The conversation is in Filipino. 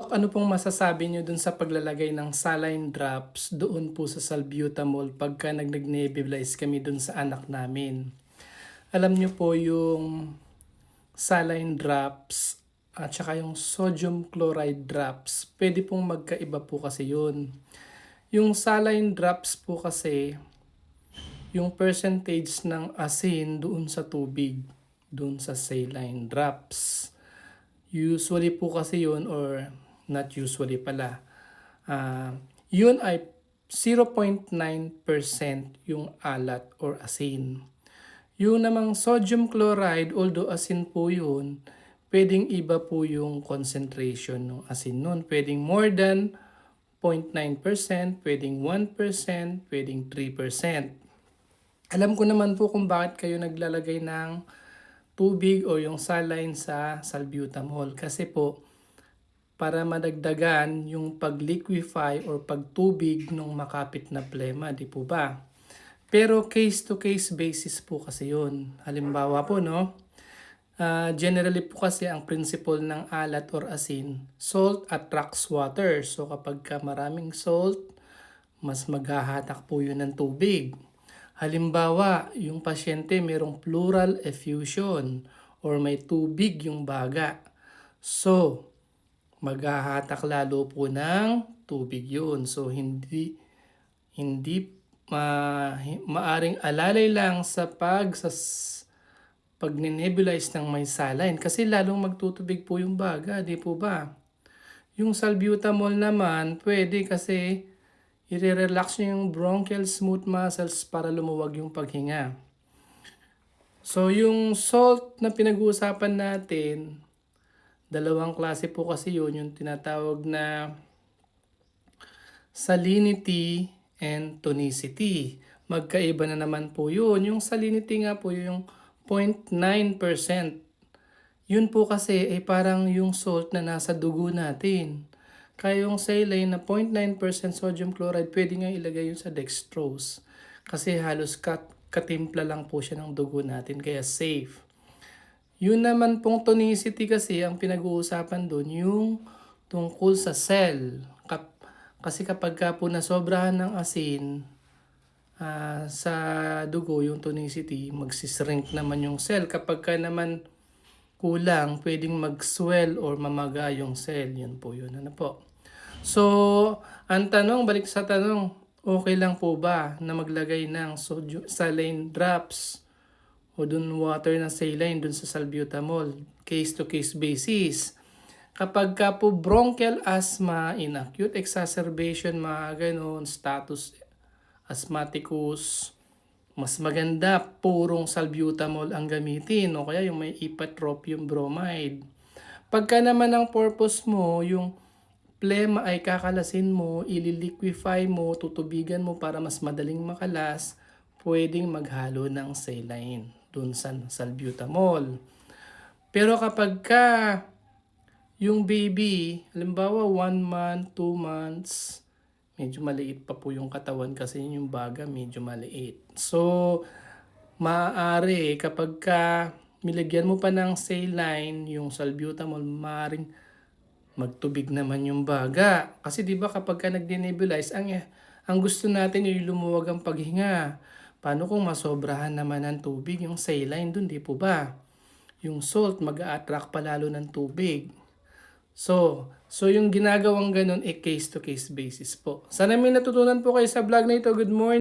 Ano pong masasabi niyo dun sa paglalagay ng saline drops doon po sa salbutamol pagka nag-nebulize kami dun sa anak namin? Alam niyo po yung saline drops at saka yung sodium chloride drops, pwede pong magkaiba po kasi yun. Yung saline drops po kasi, yung percentage ng asin doon sa tubig, doon sa saline drops. Usually po kasi yun or not usually pala. Yun ay 0.9% yung alat or asin. Yung namang sodium chloride, although asin po yun, pwedeng iba po yung concentration ng asin nun. Pwedeng more than 0.9%, pwedeng 1%, pwedeng 3%. Alam ko naman po kung bakit kayo naglalagay ng tubig o yung saline sa salbutamol. Kasi po, para madagdagan yung pag-liquefy or pagtubig ng makapit na plema, di po ba? Pero case to case basis po kasi yun. Halimbawa po, no? Generally po kasi ang principle ng alat or asin, salt attracts water. So kapag ka maraming salt, mas maghahatak po yun ng tubig. Halimbawa, yung pasyente mayroong pleural effusion or may tubig yung baga. So, maghahatak lalo po ng tubig yun. So, hindi maaring alalay lang sa pag-nebulize ng may saline kasi lalong magtutubig po yung baga, di po ba? Yung salbutamol naman, pwede kasi i-relax nyo yung bronchial smooth muscles para lumuwag yung paghinga. So, yung salt na pinag-uusapan natin, dalawang klase po kasi yun, yung tinatawag na salinity and tonicity. Magkaiba na naman po yun. Yung salinity nga po yung 0.9%. Yun po kasi ay parang yung salt na nasa dugo natin. Kaya yung saline na 0.9% sodium chloride, pwede nga ilagay yun sa dextrose. Kasi halos katimpla lang po siya ng dugo natin, kaya safe. Yun naman pong tonicity kasi, ang pinag-uusapan doon, yung tungkol sa cell. Kasi kapag ka po nasobrahan ng asin sa dugo, yung tonicity, magsishrink naman yung cell. Kapag ka naman kulang, pwedeng mag-swell or mamaga yung cell. Yun po yun. Ano po? So, ang tanong, balik sa tanong, okay lang po ba na maglagay ng saline drops o dun water na saline dun sa salbutamol? Case to case basis. Kapag ka po bronchial asthma in acute exacerbation, mga ganon, status asthmaticus, mas maganda purong salbutamol ang gamitin o kaya yung may ipratropium bromide. Pagka naman ang purpose mo, yung plema ay kakalasin mo, ililiquify mo, tutubigan mo para mas madaling makalas, pwedeng maghalo ng saline dun sa salbutamol. Pero kapag ka yung baby, halimbawa 1 month, 2 months, medyo maliit pa po yung katawan kasi yung baga medyo maliit. So, maaari kapag ka nilagyan mo pa ng saline, yung salbutamol, maaaring magtubig naman yung baga. Kasi 'di ba kapag ka nagde-nebulize, ang gusto natin ay lumuwag ang paghinga. Paano kung masobrahan naman ng tubig yung saline dun, 'di po ba? Yung salt mag-a-attract pa lalo ng tubig. So yung ginagawang ganun case to case basis po. Sana may natutunan po kayo sa vlog na ito. Good morning.